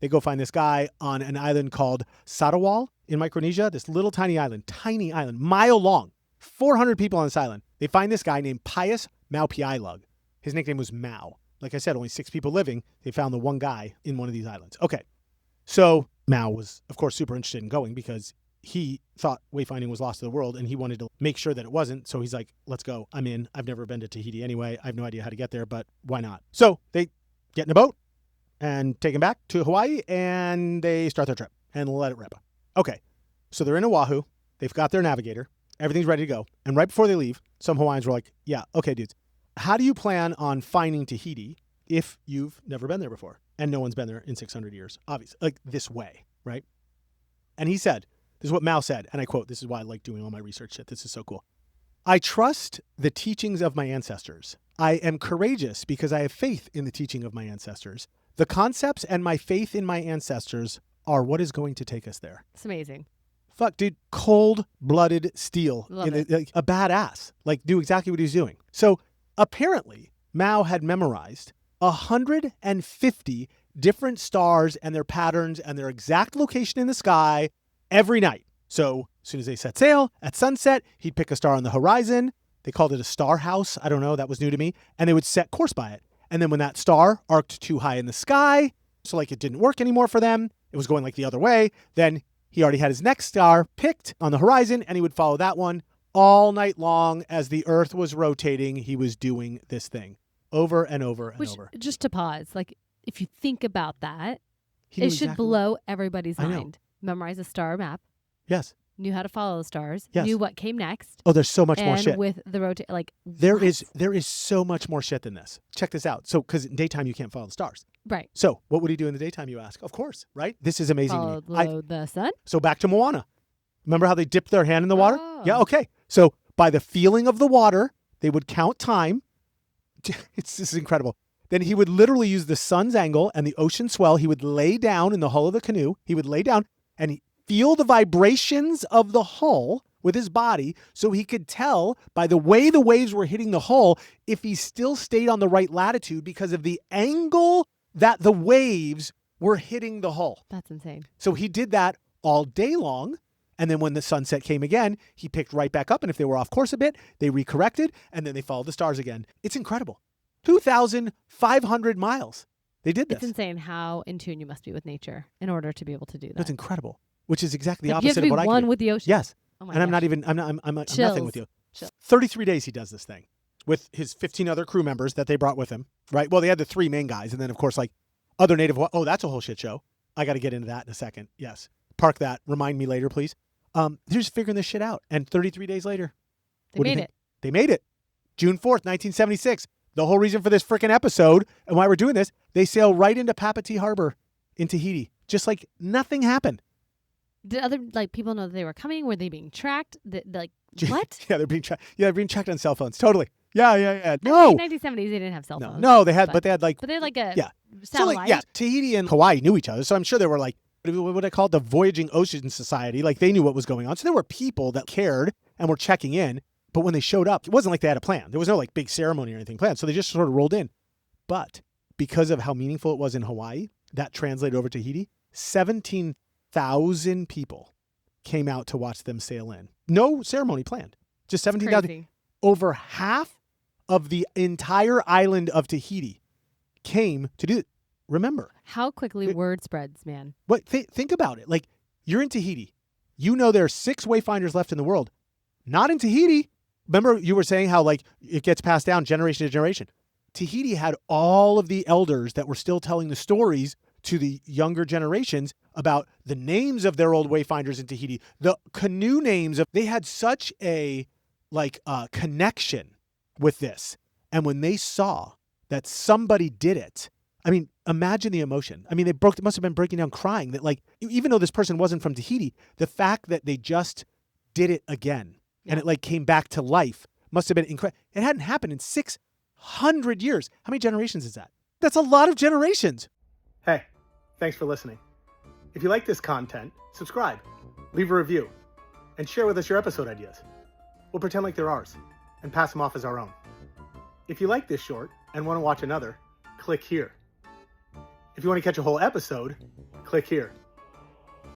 They go find this guy on an island called Sarawal in Micronesia, this little tiny island, mile long, 400 people on this island. They find this guy named Pius Maupiailug. His nickname was Mao. Like I said, only 6 people living. They found the one guy in one of these islands. Okay. So Mao was, of course, super interested in going because he thought wayfinding was lost to the world and he wanted to make sure that it wasn't. So he's like, let's go. I'm in. I've never been to Tahiti anyway. I have no idea how to get there, but why not? So they get in a boat and take him back to Hawaii and they start their trip and let it rip. Okay. So they're in Oahu. They've got their navigator. Everything's ready to go. And right before they leave, some Hawaiians were like, yeah, okay, dudes, how do you plan on finding Tahiti if you've never been there before? And no one's been there in 600 years, obviously, like this way, right? And he said, this is what Mao said, and I quote, this is why I like doing all my research shit. This is so cool. I trust the teachings of my ancestors. I am courageous because I have faith in the teaching of my ancestors. The concepts and my faith in my ancestors are what is going to take us there. It's amazing. Fuck, dude, cold-blooded steel. Love it. Like a badass. Like, do exactly what he's doing. So apparently, Mao had memorized 150 different stars and their patterns and their exact location in the sky every night. So as soon as they set sail, at sunset, he'd pick a star on the horizon. They called it a star house. I don't know. That was new to me. And they would set course by it. And then when that star arced too high in the sky, so like it didn't work anymore for them, it was going like the other way, then he already had his next star picked on the horizon and he would follow that one all night long as the earth was rotating. He was doing this thing over and over and over. Just to pause, like if you think about that, He knew it should exactly- blow everybody's I know. mind. Memorize a star map, Yes. knew how to follow the stars, Yes. knew what came next. Oh, there's so much more and shit. with the rotate, like There what? is so much more shit than this. Check this out. So, because in daytime you can't follow the stars. Right. So, what would he do in the daytime? You ask. Of course, right? This is amazing. to me. Follow the sun. So back to Moana. Remember how they dipped their hand in the water? Oh. Yeah. Okay. So by the feeling of the water, they would count time. This is incredible. Then he would literally use the sun's angle and the ocean swell. He would lay down in the hull of the canoe. He would lay down and feel the vibrations of the hull with his body so he could tell by the way the waves were hitting the hull if he still stayed on the right latitude because of the angle that the waves were hitting the hull. That's insane. So he did that all day long. And then when the sunset came again, he picked right back up. And if they were off course a bit, they recorrected and then they followed the stars again. It's incredible. 2,500 miles. They did this. It's insane how in tune you must be with nature in order to be able to do that. That's incredible. Which is exactly the Like, you have opposite to of be what I one can do. with the ocean. Yes. Oh my And I'm gosh. not even, I'm nothing Chills. with you. Chills. 33 days he does this thing with his 15 other crew members that they brought with him, right? Well, they had the 3 main guys. And then, of course, like other native, oh, that's a whole shit show. I got to get into that in a second. Yes. Park that. Remind me later, please. They're just figuring this shit out. And 33 days later, They what do you made think? it. They made it. June 4th, 1976. The whole reason for this freaking episode and why we're doing this, they sail right into Papati Harbor in Tahiti. Just like nothing happened. Did other people know that they were coming? Were they being tracked? What? Yeah, they're being tracked. Yeah, they're being tracked on cell phones. Totally. Yeah. In No. the 1970s, they didn't have cell phones. No, they had, but they had like, But they had like a yeah. So satellite. like, yeah, Tahiti and Hawaii knew each other. So I'm sure they were like, what would I call it? The Voyaging Ocean Society. Like they knew what was going on. So there were people that cared and were checking in. But when they showed up, it wasn't like they had a plan. There was no like big ceremony or anything planned. So they just sort of rolled in. But because of how meaningful it was in Hawaii, that translated over to Tahiti, 17,000 people came out to watch them sail in. No ceremony planned. Just 17,000. Crazy. Over half of the entire island of Tahiti came to do it. Remember. How quickly word spreads, man. But think about it. Like, you're in Tahiti. You know there are 6 wayfinders left in the world. Not in Tahiti. Remember you were saying how, like, it gets passed down generation to generation. Tahiti had all of the elders that were still telling the stories to the younger generations about the names of their old wayfinders in Tahiti, the canoe names of. They had such a, connection with this. And when they saw that somebody did it, I mean, imagine the emotion. I mean, they must have been breaking down crying that, like, even though this person wasn't from Tahiti, the fact that they just did it again and it came back to life must have been incredible. It hadn't happened in 600 years. How many generations is that? That's a lot of generations. Hey, thanks for listening. If you like this content, subscribe, leave a review, and share with us your episode ideas. We'll pretend like they're ours and pass them off as our own. If you like this short and want to watch another, click here. If you want to catch a whole episode, click here.